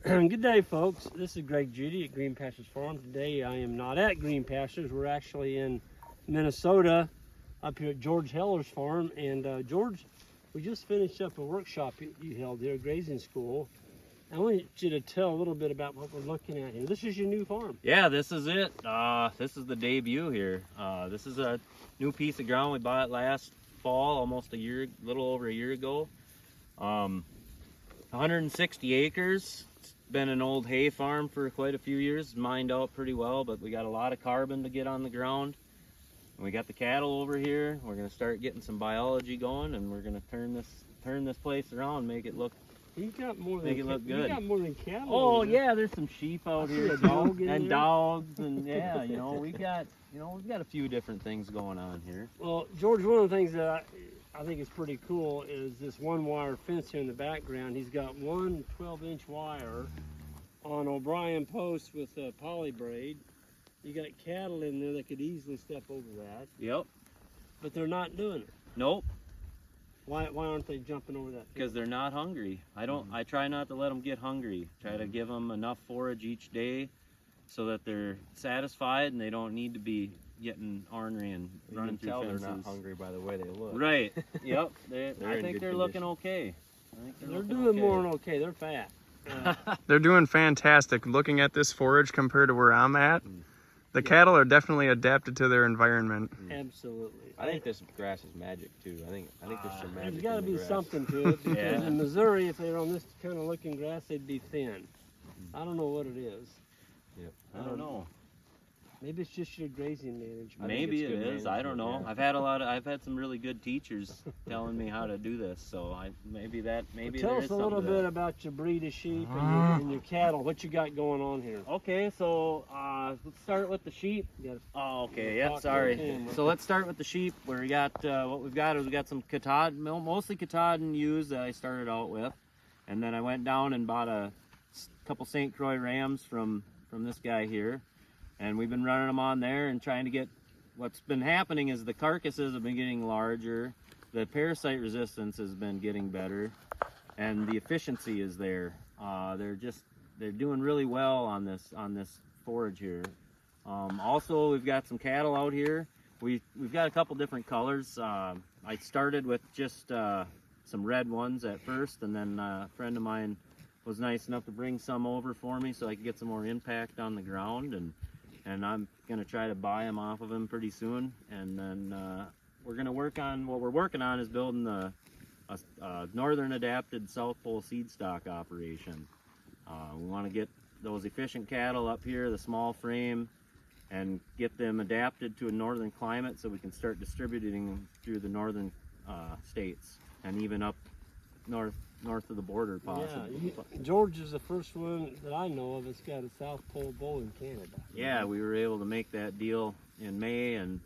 Good day, folks. This is Greg Judy at Green Pastures Farm. Today I am not at Green Pastures. We're actually in Minnesota, up here at George Heller's farm. And George, we just finished up a workshop you held here at Grazing School. I want you to tell a little bit about what we're looking at here. This is your new farm. Yeah, this is it. This is the debut here. This is a new piece of ground. We bought it last fall, almost a little over a year ago. 160 acres. It's been an old hay farm for quite a few years. Mined out pretty well, but we got a lot of carbon to get on the ground. And we got the cattle over here. We're gonna start getting some biology going, and we're gonna turn this place around, make it look. You got more than Make it look good. You got more than cattle. Oh yeah, there's some sheep out here, a dog in and there. dogs, and yeah, we've got a few different things going on here. Well, George, one of the things that I think is pretty cool is this one wire fence here in the background. He's got one 12-inch wire on O'Brien posts with a poly braid. You got cattle in there that could easily step over that. Yep. But they're not doing it. Nope. Why aren't they jumping over that? Because they're not hungry. I try not to let them get hungry. Try to give them enough forage each day so that they're satisfied and they don't need to be getting ornery and running through fences. They're not hungry by the way they look. Right. Yep. I think they're looking condition. okay. They're doing more than okay. They're fat. They're doing fantastic. Looking at this forage compared to where I'm at, the cattle are definitely adapted to their environment. Absolutely. I think this grass is magic too. I think there's some magic. There's got to in the be grass. something to it because Yeah. in Missouri, if they were on this kind of looking grass, they'd be thin. I don't know what it is. Yep. I don't know. Maybe it's just your grazing management. Maybe it's it good is. I don't know. management, I've had some really good teachers telling me how to do this. So maybe Tell there us is a little something to bit that. about your breed of sheep and your cattle. What you got going on here? Okay, so let's start with the sheep. You gotta- Oh, okay. Talk Yep. to Sorry. the camera. So let's start with the sheep. Where we got what we've got is we got some Katahdin, mostly Katahdin ewes that I started out with, and then I went down and bought a couple St. Croix rams from this guy here, and we've been running them on there and trying to get. What's been happening is the carcasses have been getting larger, the parasite resistance has been getting better, and the efficiency is there. They're doing really well on this forage here. Also, we've got some cattle out here. We've got a couple different colors. I started with just some red ones at first, and then a friend of mine was nice enough to bring some over for me so I could get some more impact on the ground, and I'm gonna try to buy them off of him pretty soon. And then we're gonna work on what we're working on is building a northern adapted South Pole seed stock operation. We want to get those efficient cattle up here, the small frame, and get them adapted to a northern climate so we can start distributing them through the northern states and even up north of the border possibly. Yeah, George is the first one that I know of that's got a South Pole bull in Canada. Yeah, we were able to make that deal in May, and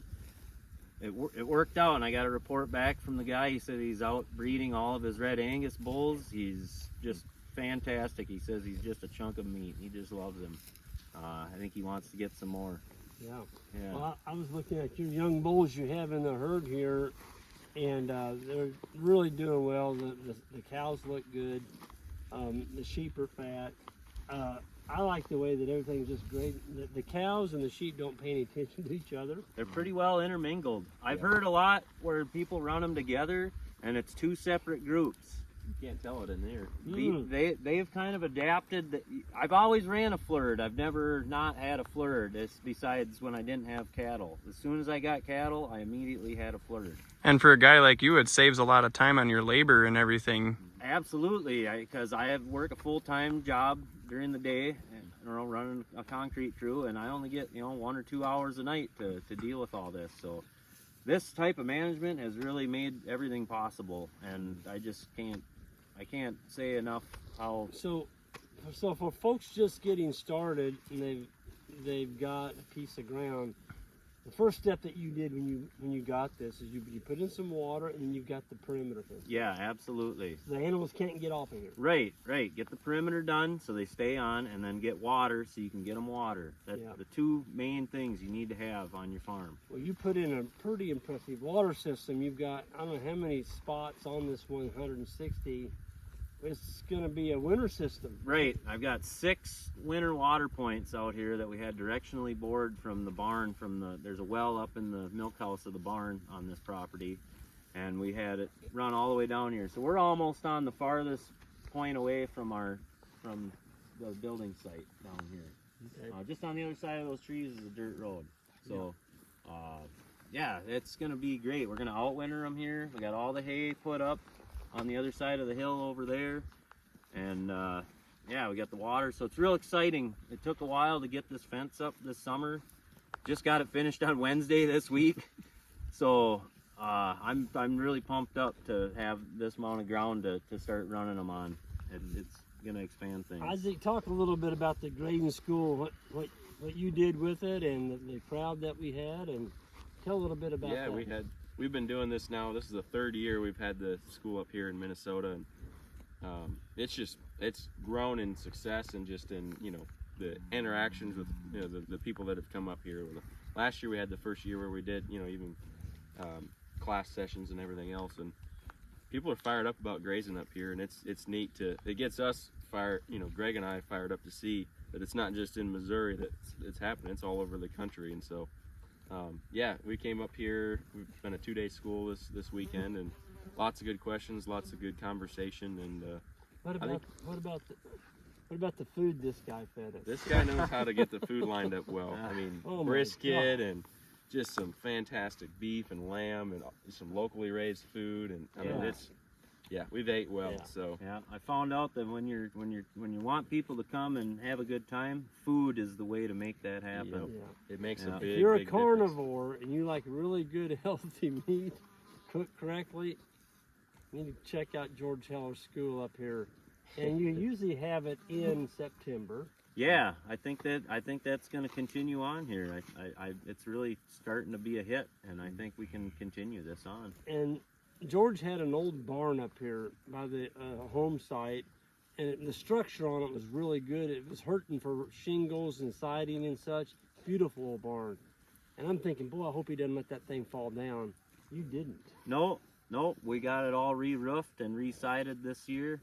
it worked out. And I got a report back from the guy. He said he's out breeding all of his Red Angus bulls. He's just fantastic. He says he's just a chunk of meat. He just loves him. I think he wants to get some more. Yeah. Yeah. Well, I was looking at your young bulls you have in the herd here, and they're really doing well. The cows look good. The sheep are fat. I like the way that everything's just great. The cows and the sheep don't pay any attention to each other. They're pretty well intermingled. I've heard a lot where people run them together, and it's two separate groups. You can't tell it in there. They've kind of adapted. I've always ran a flirt. I've never not had a flirt. Besides when I didn't have cattle. As soon as I got cattle, I immediately had a flirt. And for a guy like you, it saves a lot of time on your labor and everything. Absolutely, because I work a full-time job during the day, and running a concrete crew, and I only get 1 or 2 hours a night to deal with all this. So this type of management has really made everything possible, and I can't say enough how. So for folks just getting started and they've got a piece of ground, the first step that you did when you got this is you put in some water, and then you've got the perimeter fence. Yeah, absolutely. So the animals can't get off of here. Right. Get the perimeter done so they stay on, and then get water so you can get them water. That's the two main things you need to have on your farm. Well, you put in a pretty impressive water system. You've got, I don't know how many spots on this 160 it's going to be a winter system. Right. I've got 6 winter water points out here that we had directionally bored from the barn. There's a well up in the milk house of the barn on this property, and we had it run all the way down here. So we're almost on the farthest point away from the building site down here. Okay. Just on the other side of those trees is a dirt road. So, yeah, it's gonna be great. We're gonna outwinter them here. We got all the hay put up on the other side of the hill over there, and yeah, we got the water. So it's real exciting. It took a while to get this fence up this summer. Just got it finished on Wednesday this week. So I'm really pumped up to have this amount of ground to start running them on. It's gonna expand things. Isaac, talk a little bit about the grading school, what you did with it, and the crowd that we had, and tell a little bit about that. Yeah, we've been doing this now. This is the 3rd year we've had the school up here in Minnesota, and it's grown in success and just in the interactions with the people that have come up here. Last year we had the first year where we did even class sessions and everything else, and people are fired up about grazing up here, and it's neat it gets us Greg and I fired up to see that it's not just in Missouri that it's happening, it's all over the country. And so yeah, we came up here. We've been a 2-day school this weekend, and lots of good questions, lots of good conversation. And what about the food this guy fed us? this guy knows how to get the food lined up well. I mean, Oh my brisket God. and just some fantastic beef and lamb and some locally raised food, and I mean we've ate well. Yeah. So Yeah, I found out that when you want people to come and have a good time, food is the way to make that happen. Yeah. it makes Yeah. a If big If you're a big difference. carnivore and you like really good healthy meat cooked correctly, you need to check out George Heller's school up here. And you usually have it in September. Yeah, I think that's going to continue on here. It's really starting to be a hit, and I think we can continue this on. And George had an old barn up here by the home site, and the structure on it was really good. It was hurting for shingles and siding and such. Beautiful old barn. And I'm thinking, boy, I hope he doesn't let that thing fall down. You didn't. No, we got it all re-roofed and re-sided this year,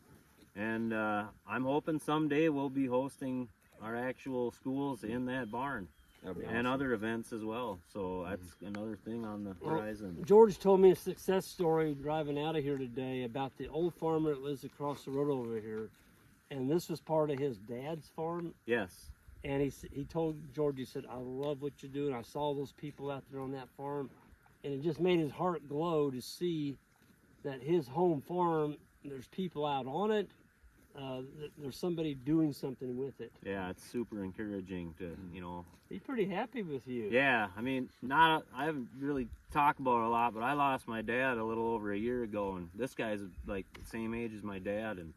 and I'm hoping someday we'll be hosting our actual schools in that barn. That'd be And awesome. other events as well. So that's another thing on the horizon. George told me a success story driving out of here today about the old farmer that lives across the road over here. And this was part of his dad's farm. Yes. And he told George, he said, I love what you're doing. I saw those people out there on that farm. And it just made his heart glow to see that his home farm, there's people out on it. There's somebody doing something with it. Yeah, it's super encouraging to, He's pretty happy with you. Yeah, I mean, I haven't really talked about it a lot, but I lost my dad a little over a year ago, and this guy's like the same age as my dad, and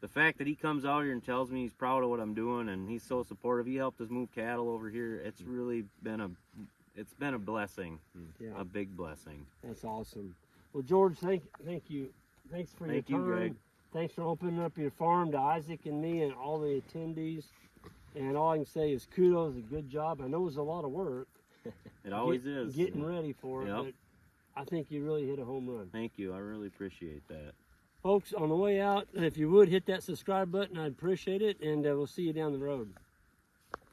the fact that he comes out here and tells me he's proud of what I'm doing and he's so supportive. He helped us move cattle over here. It's really been a blessing, Yeah. a big blessing. That's awesome. Well, George, thank you. Thanks for Thank your you, time. Greg. Thanks for opening up your farm to Isaac and me and all the attendees. And all I can say is kudos, a good job. I know it was a lot of work. It always is. Getting ready for it, Yep. but I think you really hit a home run. Thank you. I really appreciate that. Folks, on the way out, if you would hit that subscribe button, I'd appreciate it, and we'll see you down the road.